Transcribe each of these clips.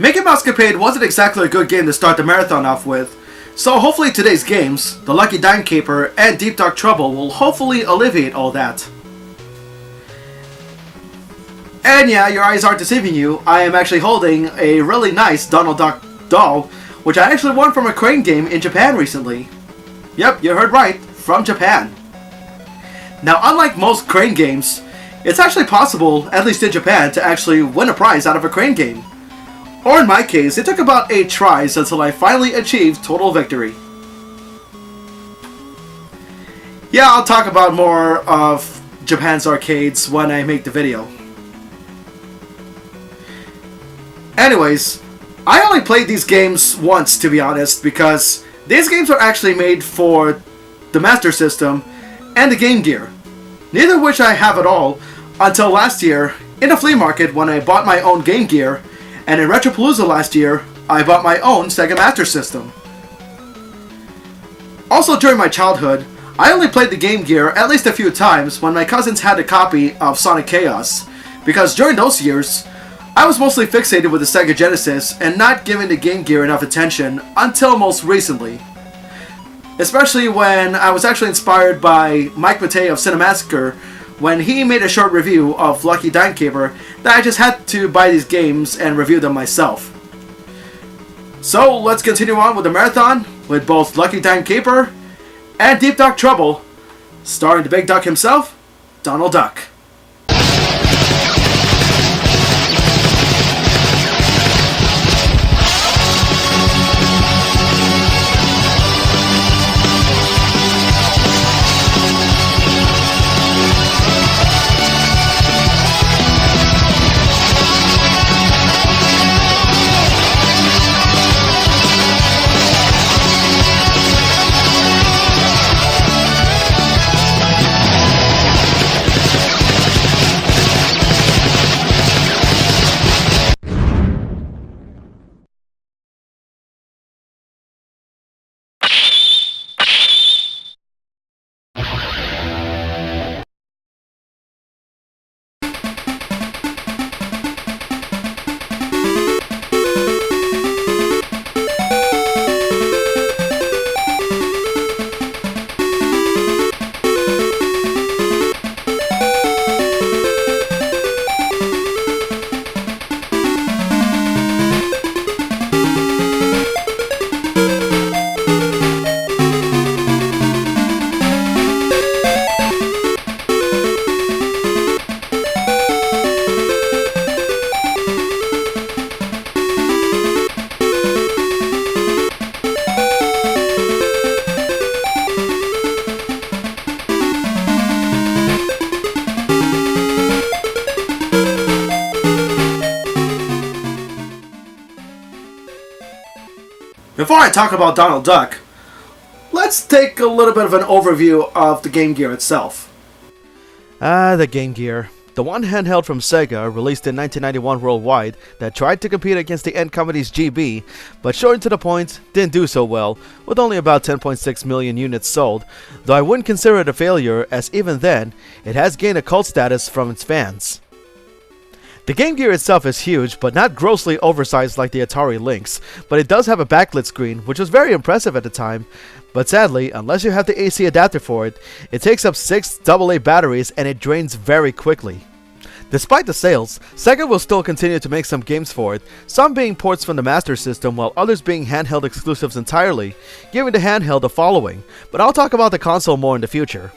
Mickey Mousecapade wasn't exactly a good game to start the marathon off with, so hopefully today's games, The Lucky Dime Caper and Deep Dark Trouble, will hopefully alleviate all that. And yeah, your eyes aren't deceiving you, I am actually holding a really nice Donald Duck doll, which I actually won from a crane game in Japan recently. Yep, you heard right, from Japan. Now, unlike most crane games, it's actually possible, at least in Japan, to actually win a prize out of a crane game. Or in my case, it took about 8 tries until I finally achieved total victory. Yeah, I'll talk about more of Japan's arcades when I make the video. Anyways, I only played these games once, to be honest, because these games are actually made for the Master System and the Game Gear, neither of which I have at all until last year in a flea market when I bought my own Game Gear, and in Retropalooza last year, I bought my own Sega Master System. Also during my childhood, I only played the Game Gear at least a few times when my cousins had a copy of Sonic Chaos, because during those years, I was mostly fixated with the Sega Genesis and not giving the Game Gear enough attention until most recently. Especially when I was actually inspired by Mike Matei of Cinemassacre when he made a short review of Lucky Dime Caper that I just had to buy these games and review them myself. So let's continue on with the marathon with both Lucky Dime Caper and Deep Dark Trouble, starring the big duck himself, Donald Duck. Before I talk about Donald Duck, let's take a little bit of an overview of the Game Gear itself. The Game Gear. The one handheld from Sega, released in 1991 worldwide, that tried to compete against the N Company's GB, but short and to the point, didn't do so well, with only about 10.6 million units sold, though I wouldn't consider it a failure, as even then, it has gained a cult status from its fans. The Game Gear itself is huge, but not grossly oversized like the Atari Lynx, but it does have a backlit screen, which was very impressive at the time, but sadly, unless you have the AC adapter for it, it takes up 6 AA batteries and it drains very quickly. Despite the sales, Sega will still continue to make some games for it, some being ports from the Master System while others being handheld exclusives entirely, giving the handheld a following, but I'll talk about the console more in the future.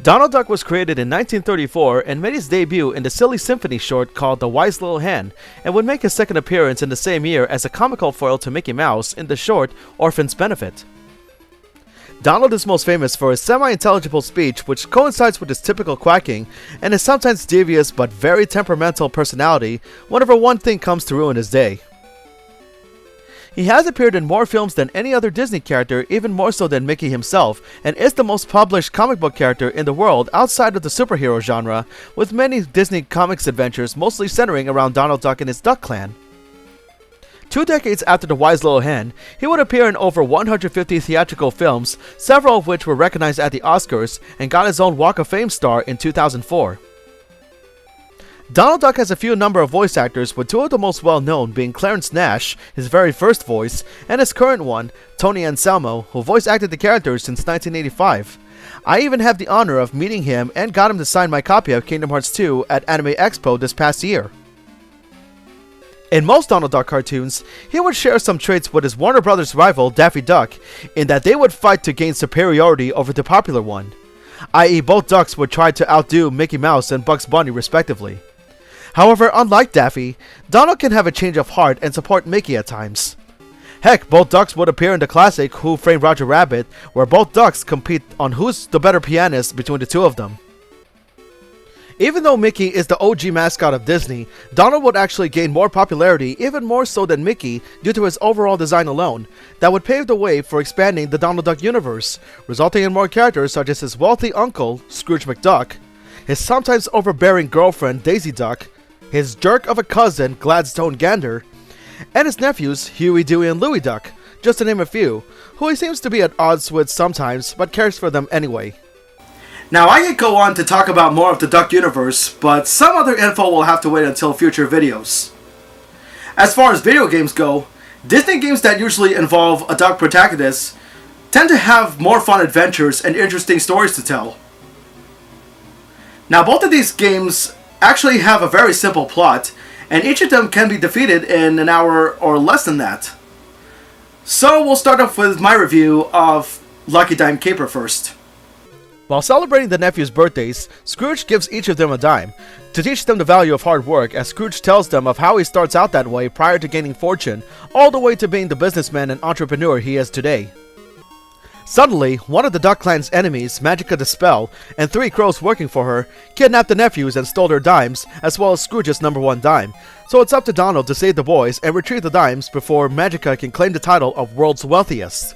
Donald Duck was created in 1934 and made his debut in the Silly Symphony short called The Wise Little Hen, and would make his second appearance in the same year as a comical foil to Mickey Mouse in the short Orphan's Benefit. Donald is most famous for his semi-intelligible speech, which coincides with his typical quacking, and his sometimes devious but very temperamental personality whenever one thing comes to ruin his day. He has appeared in more films than any other Disney character, even more so than Mickey himself, and is the most published comic book character in the world outside of the superhero genre, with many Disney Comics adventures mostly centering around Donald Duck and his Duck Clan. 2 decades after The Wise Little Hen, he would appear in over 150 theatrical films, several of which were recognized at the Oscars, and got his own Walk of Fame star in 2004. Donald Duck has a few number of voice actors, with two of the most well-known being Clarence Nash, his very first voice, and his current one, Tony Anselmo, who voice acted the character since 1985. I even have the honor of meeting him and got him to sign my copy of Kingdom Hearts 2 at Anime Expo this past year. In most Donald Duck cartoons, he would share some traits with his Warner Brothers rival Daffy Duck, in that they would fight to gain superiority over the popular one, i.e. both Ducks would try to outdo Mickey Mouse and Bugs Bunny respectively. However, unlike Daffy, Donald can have a change of heart and support Mickey at times. Heck, both Ducks would appear in the classic Who Framed Roger Rabbit, where both Ducks compete on who's the better pianist between the two of them. Even though Mickey is the OG mascot of Disney, Donald would actually gain more popularity, even more so than Mickey, due to his overall design alone, that would pave the way for expanding the Donald Duck universe, resulting in more characters such as his wealthy uncle, Scrooge McDuck, his sometimes overbearing girlfriend, Daisy Duck, his jerk of a cousin, Gladstone Gander, and his nephews, Huey, Dewey, and Louie Duck, just to name a few, who he seems to be at odds with sometimes, but cares for them anyway. Now, I could go on to talk about more of the Duck universe, but some other info will have to wait until future videos. As far as video games go, Disney games that usually involve a Duck protagonist tend to have more fun adventures and interesting stories to tell. Now, both of these games actually have a very simple plot, and each of them can be defeated in an hour or less than that. So we'll start off with my review of Lucky Dime Caper first. While celebrating the nephews' birthdays, Scrooge gives each of them a dime, to teach them the value of hard work, as Scrooge tells them of how he starts out that way prior to gaining fortune, all the way to being the businessman and entrepreneur he is today. Suddenly, one of the Duck Clan's enemies, Magica the Spell, and 3 crows working for her, kidnapped the nephews and stole their dimes, as well as Scrooge's #1 dime, so it's up to Donald to save the boys and retrieve the dimes before Magica can claim the title of World's Wealthiest.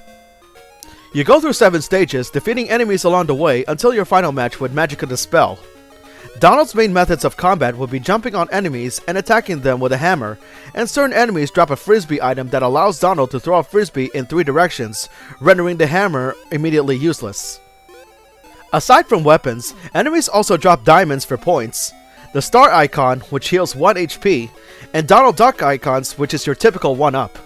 You go through 7 stages, defeating enemies along the way until your final match with Magica the Spell. Donald's main methods of combat would be jumping on enemies and attacking them with a hammer, and certain enemies drop a frisbee item that allows Donald to throw a frisbee in 3 directions, rendering the hammer immediately useless. Aside from weapons, enemies also drop diamonds for points, the star icon, which heals 1 HP, and Donald Duck icons, which is your typical 1-up.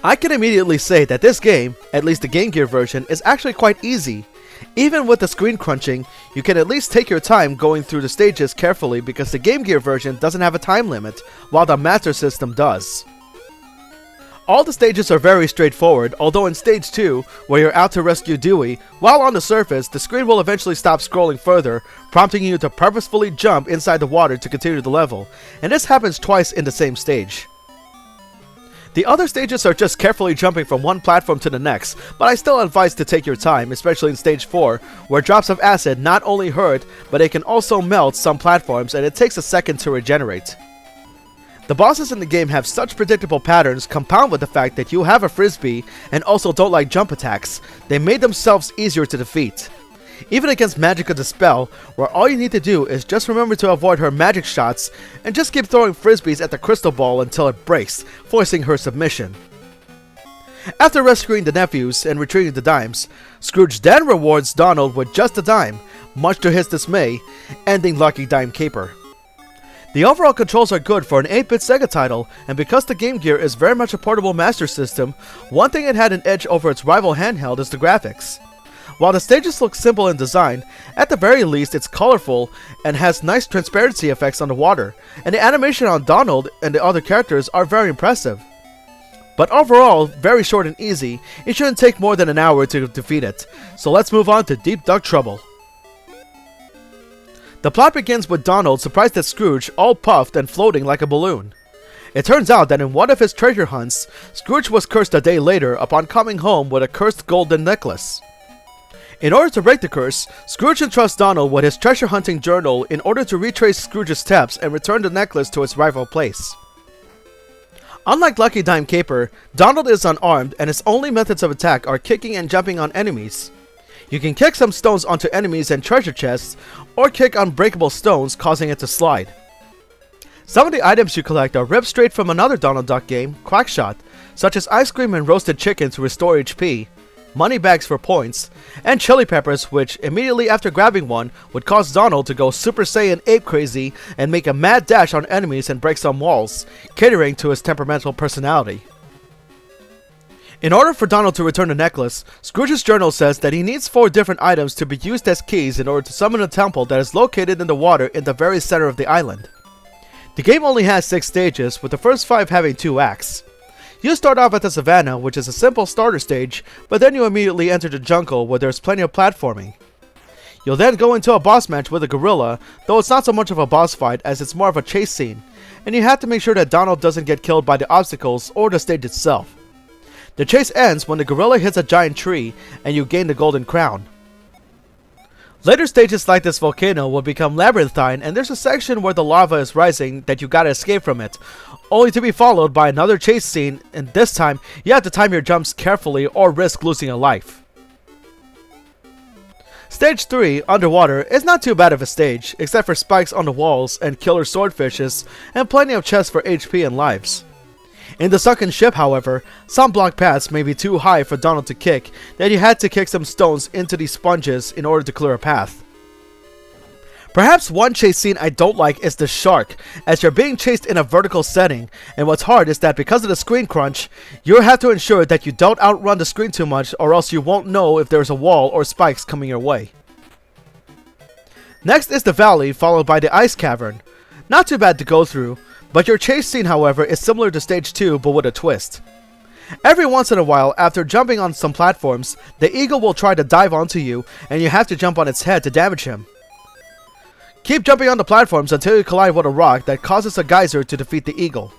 I can immediately say that this game, at least the Game Gear version, is actually quite easy. Even with the screen crunching, you can at least take your time going through the stages carefully because the Game Gear version doesn't have a time limit, while the Master System does. All the stages are very straightforward, although in Stage 2, where you're out to rescue Dewey, while on the surface, the screen will eventually stop scrolling further, prompting you to purposefully jump inside the water to continue the level, and this happens twice in the same stage. The other stages are just carefully jumping from one platform to the next, but I still advise to take your time, especially in Stage 4, where drops of acid not only hurt, but it can also melt some platforms and it takes a second to regenerate. The bosses in the game have such predictable patterns, compound with the fact that you have a frisbee and also don't like jump attacks. They made themselves easier to defeat. Even against Magica the Spell, where all you need to do is just remember to avoid her magic shots and just keep throwing frisbees at the crystal ball until it breaks, forcing her submission. After rescuing the nephews and retrieving the dimes, Scrooge then rewards Donald with just a dime, much to his dismay, ending Lucky Dime Caper. The overall controls are good for an 8-bit Sega title, and because the Game Gear is very much a portable Master System, one thing it had an edge over its rival handheld is the graphics. While the stages look simple in design, at the very least it's colorful and has nice transparency effects on the water, and the animation on Donald and the other characters are very impressive. But overall, very short and easy, it shouldn't take more than an hour to defeat it, so let's move on to Deep Duck Trouble. The plot begins with Donald surprised at Scrooge, all puffed and floating like a balloon. It turns out that in one of his treasure hunts, Scrooge was cursed a day later upon coming home with a cursed golden necklace. In order to break the curse, Scrooge entrusts Donald with his treasure hunting journal in order to retrace Scrooge's steps and return the necklace to its rightful place. Unlike Lucky Dime Caper, Donald is unarmed and his only methods of attack are kicking and jumping on enemies. You can kick some stones onto enemies and treasure chests, or kick unbreakable stones causing it to slide. Some of the items you collect are ripped straight from another Donald Duck game, Quackshot, such as ice cream and roasted chicken to restore HP, money bags for points, and chili peppers, which immediately after grabbing one would cause Donald to go Super Saiyan ape crazy and make a mad dash on enemies and break some walls, catering to his temperamental personality. In order for Donald to return the necklace, Scrooge's journal says that he needs 4 different items to be used as keys in order to summon a temple that is located in the water in the very center of the island. The game only has 6 stages, with the first 5 having 2 acts. You start off at the savannah, which is a simple starter stage, but then you immediately enter the jungle where there's plenty of platforming. You'll then go into a boss match with a gorilla, though it's not so much of a boss fight as it's more of a chase scene, and you have to make sure that Donald doesn't get killed by the obstacles or the stage itself. The chase ends when the gorilla hits a giant tree and you gain the golden crown. Later stages like this volcano will become labyrinthine, and there's a section where the lava is rising that you gotta escape from it, only to be followed by another chase scene, and this time you have to time your jumps carefully or risk losing a life. Stage 3, Underwater, is not too bad of a stage, except for spikes on the walls and killer swordfishes, and plenty of chests for HP and lives. In the sunken ship, however, some block paths may be too high for Donald to kick, that you had to kick some stones into these sponges in order to clear a path. Perhaps one chase scene I don't like is the shark, as you're being chased in a vertical setting, and what's hard is that because of the screen crunch, you have to ensure that you don't outrun the screen too much, or else you won't know if there's a wall or spikes coming your way. Next is the valley, followed by the ice cavern. Not too bad to go through, but your chase scene, however, is similar to stage 2 but with a twist. Every once in a while, after jumping on some platforms, the eagle will try to dive onto you, and you have to jump on its head to damage him. Keep jumping on the platforms until you collide with a rock that causes a geyser to defeat the eagle.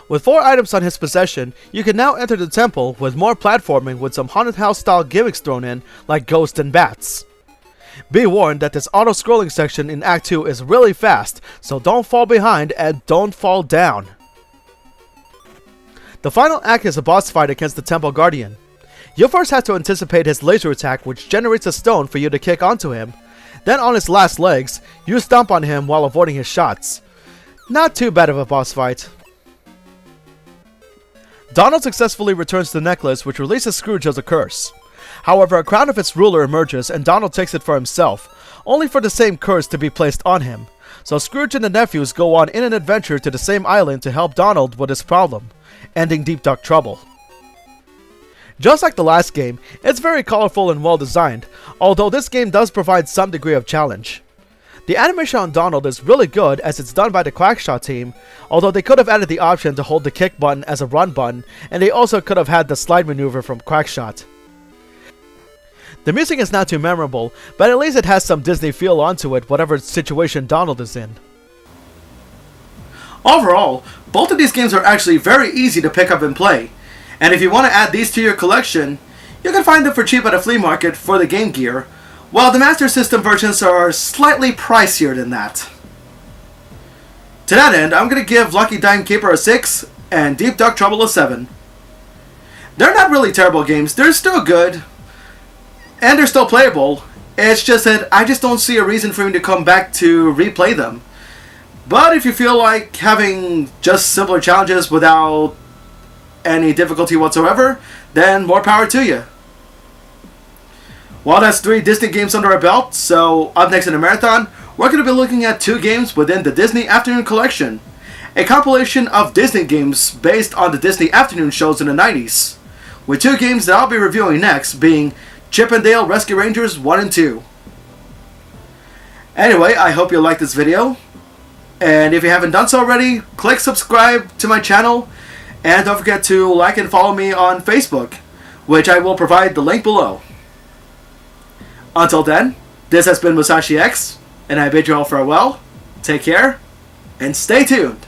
With 4 items on his possession, you can now enter the temple with more platforming with some haunted house style gimmicks thrown in, like ghosts and bats. Be warned that this auto-scrolling section in Act 2 is really fast, so don't fall behind and don't fall down. The final act is a boss fight against the Temple Guardian. You first have to anticipate his laser attack, which generates a stone for you to kick onto him. Then on his last legs, you stomp on him while avoiding his shots. Not too bad of a boss fight. Donald successfully returns the necklace, which releases Scrooge as a curse. However, a crown of its ruler emerges and Donald takes it for himself, only for the same curse to be placed on him. So Scrooge and the nephews go on in an adventure to the same island to help Donald with his problem, ending deep dark trouble. Just like the last game, it's very colorful and well designed, although this game does provide some degree of challenge. The animation on Donald is really good as it's done by the Quackshot team, although they could have added the option to hold the kick button as a run button, and they also could have had the slide maneuver from Quackshot. The music is not too memorable, but at least it has some Disney feel onto it, whatever situation Donald is in. Overall, both of these games are actually very easy to pick up and play, and if you want to add these to your collection, you can find them for cheap at a flea market for the Game Gear, while the Master System versions are slightly pricier than that. To that end, I'm going to give Lucky Dime Keeper a 6 and Deep Dark Trouble a 7. They're not really terrible games, they're still good, and they're still playable. It's just that I just don't see a reason for me to come back to replay them. But if you feel like having just simpler challenges without any difficulty whatsoever, then more power to you. Well, that's 3 Disney games under our belt, so up next in the marathon, we're going to be looking at 2 games within the Disney Afternoon Collection, a compilation of Disney games based on the Disney Afternoon shows in the 90s, with 2 games that I'll be reviewing next being Chip 'n Dale Rescue Rangers 1 and 2. Anyway, I hope you liked this video, and if you haven't done so already, click subscribe to my channel, and don't forget to like and follow me on Facebook, which I will provide the link below. Until then, this has been Musashi X, and I bid you all farewell, take care, and stay tuned!